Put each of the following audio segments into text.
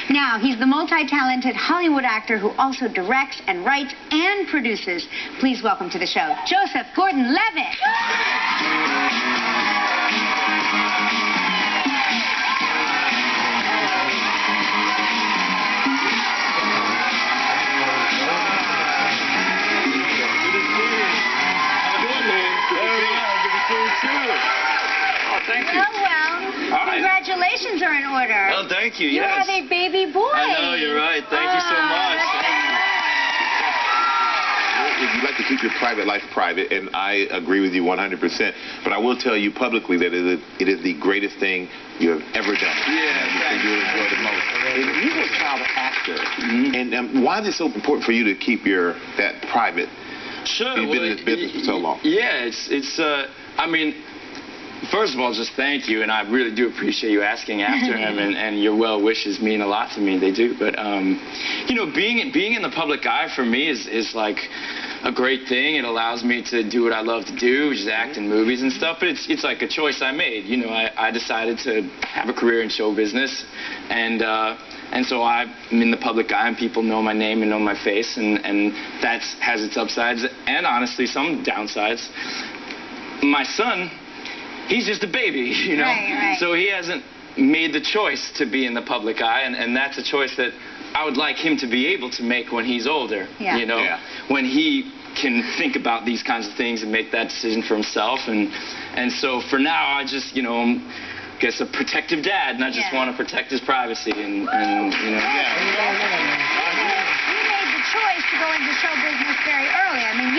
Now, he's the multi-talented Hollywood actor who also directs and writes and produces. Please welcome to the show, Joseph Gordon-Levitt. Thank you. Well, congratulations are in order. Oh, thank you, You have a baby boy. I know, you're right. Thank you so much. You'd like to keep your private life private, and I agree with you 100%. But I will tell you publicly that it is the greatest thing you have ever done. Yeah, you enjoy the most. And you were a child actor, and why is it so important for you to keep that private? Sure. You've been in this business for so long. Yeah, I mean, first of all, just thank you, and I really do appreciate you asking after him, and your well wishes mean a lot to me. They do. But you know, being in the public eye for me is like a great thing. It allows me to do what I love to do, which is act in movies and stuff. But it's like a choice I made. You know, I decided to have a career in show business, and so I'm in the public eye, and people know my name and know my face, and that has its upsides and honestly some downsides. My son, he's just a baby, you know, right. So he hasn't made the choice to be in the public eye, and that's a choice that I would like him to be able to make when he's older, you know, when he can think about these kinds of things and make that decision for himself. And so for now, I just, you know, I'm, I guess, a protective dad, and I just want to protect his privacy, and you know. Choice to go into show business very early. I mean,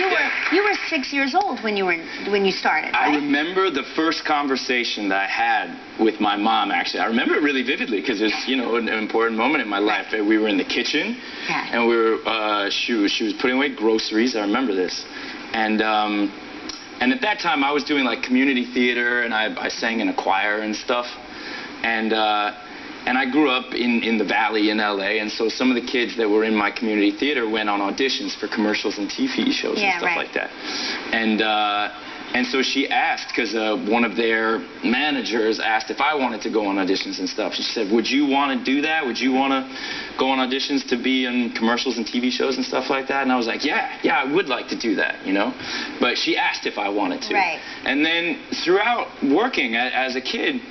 you were 6 years old when you started, right? I remember the first conversation that I had with my mom. Actually, I remember it really vividly because it's, you know, an important moment in my life. We were in the kitchen, and we were she was putting away groceries. I remember this, and at that time I was doing like community theater, and I sang in a choir and stuff, and I grew up in the Valley in LA, and so some of the kids that were in my community theater went on auditions for commercials and TV shows and stuff like that. And so she asked, because one of their managers asked if I wanted to go on auditions and stuff. She said, would you want to do that? Would you want to go on auditions to be in commercials and TV shows and stuff like that? And I was like, yeah, I would like to do that, you know. But she asked if I wanted to. Right. And then throughout working as a kid,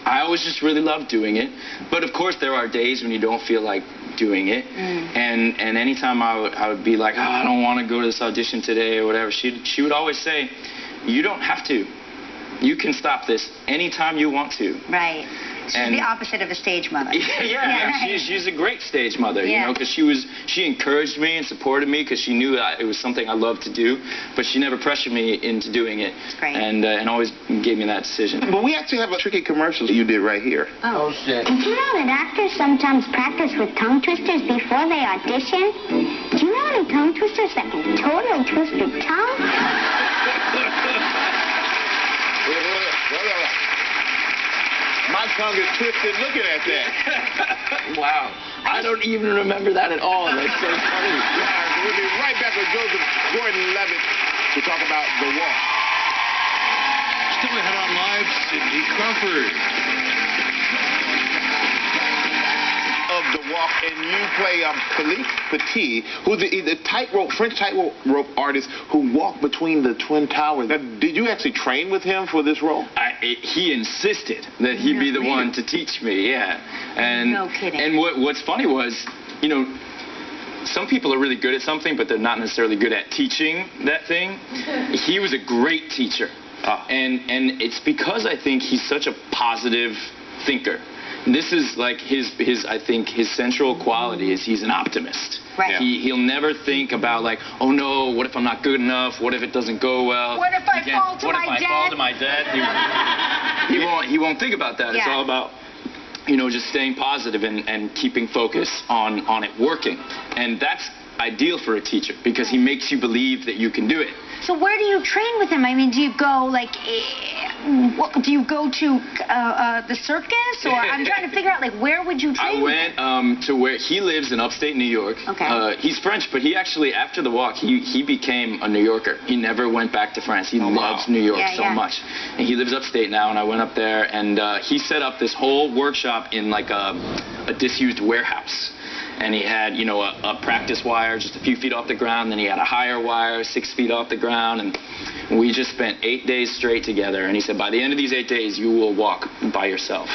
I always just really loved doing it. But of course there are days when you don't feel like doing it. And anytime I would be like, oh, I don't want to go to this audition today or whatever, she would always say, you don't have to. You can stop this anytime you want to. Right. She's the opposite of a stage mother. She's a great stage mother, you know, because she encouraged me and supported me because she knew that it was something I loved to do, but she never pressured me into doing it. That's great. And always gave me that decision. But we actually have a tricky commercial that you did right here. Oh, shit. Did you know that actors sometimes practice with tongue twisters before they audition? Do you know any tongue twisters that can totally twist your tongue? My tongue is twisted looking at that. Wow. I don't even remember that at all. That's so funny. We'll be right back with Joseph Gordon-Levitt to talk about The Walk. Still ahead on Live, Sidney Crawford. Of The Walk, and you play Philippe Petit, who's the French tightrope artist who walked between the Twin Towers. Now, did you actually train with him for this role? He insisted that he be the one to teach me, And, no kidding. And what's funny was, you know, some people are really good at something, but they're not necessarily good at teaching that thing. He was a great teacher. And it's because I think he's such a positive thinker. This is like I think his central quality is he's an optimist. Right. He'll never think about like, oh no, what if I'm not good enough? What if it doesn't go well? What if I fall to my death? Fall to my death? He won't think about that. It's all about, you know, just staying positive and keeping focus on it working. And that's ideal for a teacher because he makes you believe that you can do it. So where do you train with him? I mean, do you go like, do you go to the circus, or I'm trying to figure out like where would you train? I went to where he lives in upstate New York. Okay. He's French, but he actually after The Walk he became a New Yorker. He never went back to France. He loves New York so much, and he lives upstate now. And I went up there, and he set up this whole workshop in like a a disused warehouse. And he had, you know, a practice wire just a few feet off the ground. Then he had a higher wire 6 feet off the ground. And we just spent 8 days straight together. And he said, by the end of these 8 days, you will walk by yourself.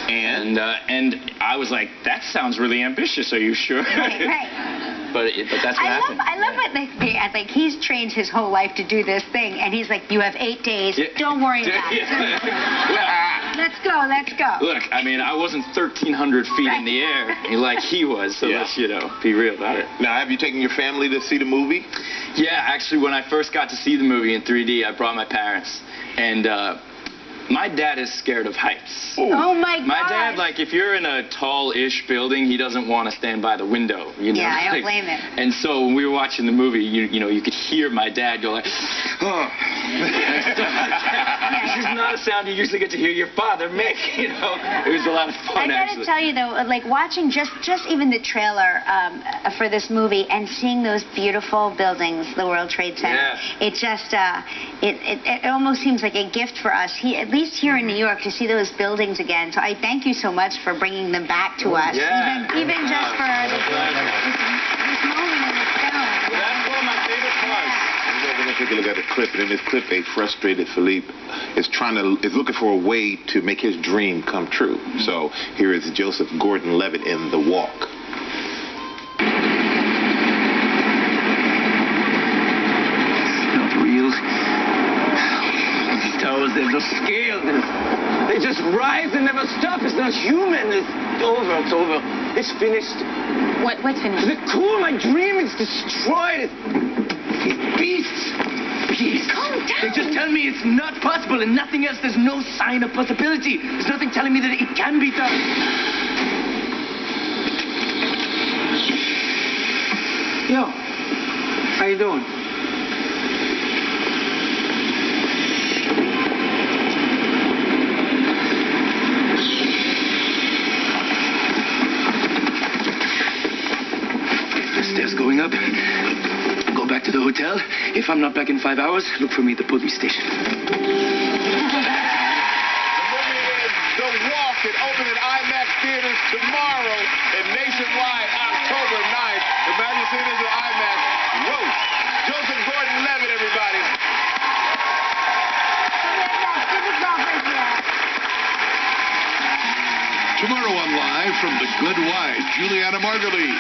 And I was like, that sounds really ambitious. Are you sure? Right. But that's what happened. I love it. Like he's trained his whole life to do this thing, and he's like, you have 8 days. Yeah. Don't worry about it. Let's go. Let's go. Look, I mean, I wasn't 1,300 feet in the air like he was, so let's, you know, be real about it. Now, have you taken your family to see the movie? Yeah, actually, when I first got to see the movie in 3D, I brought my parents, and my dad is scared of heights. Ooh. Oh my God! My dad, like, if you're in a tall-ish building, he doesn't want to stand by the window. You know? Yeah, I don't blame him. And so when we were watching the movie, you know, you could hear my dad go like, oh. This is not a sound you usually get to hear your father make. You know, it was a lot of fun. I gotta tell you though, like watching just even the trailer for this movie and seeing those beautiful buildings, the World Trade Center, it just it almost seems like a gift for us. At least here in New York, to see those buildings again. So I thank you so much for bringing them back to us, even just for this moment in the film. That's one of my favorite parts. We're going to take a look at a clip, and in this clip, a frustrated Philippe is looking for a way to make his dream come true. So here is Joseph Gordon-Levitt in The Walk. It's not real. There's no scale. They just rise and never stop. It's not human. It's over. It's over. It's finished. What's finished? The core, my dream, is destroyed. It's beasts. Calm down. They just tell me it's not possible and nothing else. There's no sign of possibility. There's nothing telling me that it can be done. Yo, how you doing? Stairs going up. Go back to the hotel. If I'm not back in 5 hours, look for me at the police station. The movie is The Walk. It opens at IMAX theaters tomorrow and nationwide October 9th. Imagine seeing this at IMAX. Whoa. Joseph Gordon-Levitt, everybody. Tomorrow on Live from The Good Wife, Juliana Margulies.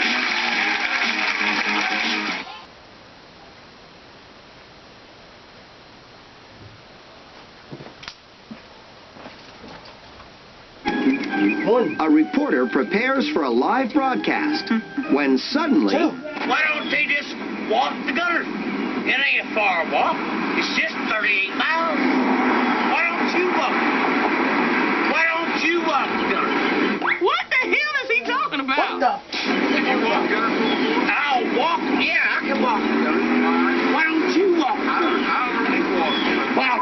A reporter prepares for a live broadcast when suddenly... Why don't they just walk the gutter? It ain't a far walk. It's just 38 miles. Why don't you walk? Why don't you walk the gutter? What the hell is he talking about? What the? I'll walk. Yeah, I can walk the gutter. Why don't you walk the gutter? I don't really walk the gutter. Well,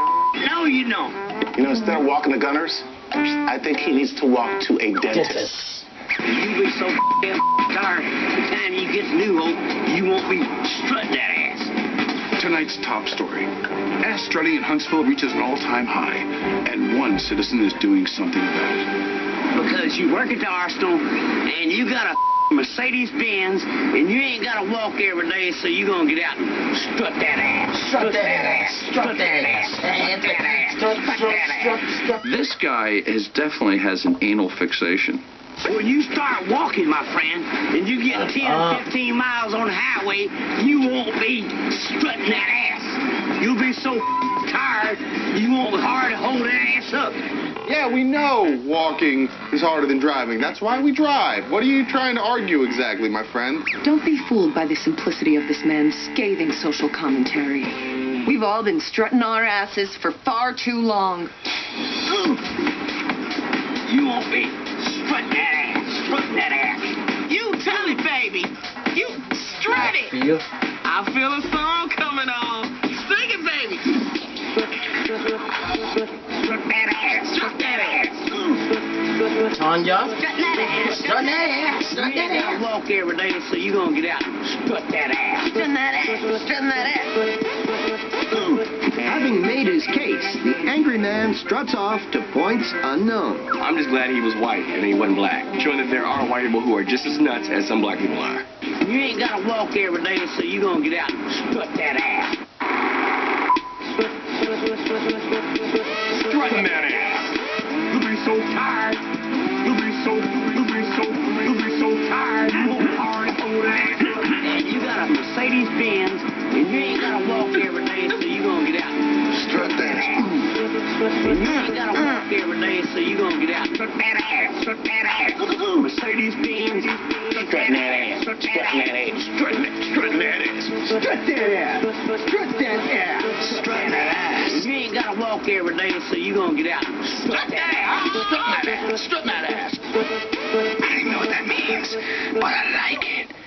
no, you don't. You know, instead of walking the gunners, I think he needs to walk to a dentist. You be so damn tired. The time you get to New Hope, you won't be strutting that ass. Tonight's top story. Ass strutting in Huntsville reaches an all-time high, and one citizen is doing something about it. Because you work at the Arsenal, and you got a Mercedes-Benz, and you ain't got to walk every day, so you going to get out and strut that ass. Strut that ass. Strut that ass. Strut that ass. Strut that ass. This guy definitely has an anal fixation. When you start walking, my friend, and you get 10, 15 miles on the highway, you won't be strutting that ass. You'll be so tired, you won't be hard to hold that ass up. Yeah, we know walking is harder than driving. That's why we drive. What are you trying to argue exactly, my friend? Don't be fooled by the simplicity of this man's scathing social commentary. We've all been strutting our asses for far too long. You won't be strutting that ass. Strutting that ass. You tell it, baby. You strut it. I feel a song coming on. Sing it, baby. Strut that ass. Strut that ass. Tanya? Strut that ass. Strut that ass. Strut that ass. I walk every day, so you gonna get out and strut that ass. Strut that ass. Strut that ass. Having made his case, the angry man struts off to points unknown. I'm just glad he was white and he wasn't black, showing that there are white people who are just as nuts as some black people are. You ain't gotta walk every day, so you gonna get out and strut that ass. Strutting that ass. You'll be so tired. You'll be so tired. And you got a Mercedes Benz, and you ain't gotta walk every day, so you gonna get out and strut that ass. And you ain't gotta walk every day, so you gonna get out and strut that ass. Strut that ass. Mercedes Benz. Strutting that ass. Strutting that ass. Strutting that ass. Strut that ass. Strut that ass. Strutting that ass. You ain't gotta walk every day, so you gonna get out and strut that ass. Strutting that ass. Strutting that ass. I don't even know what that means, but I like it.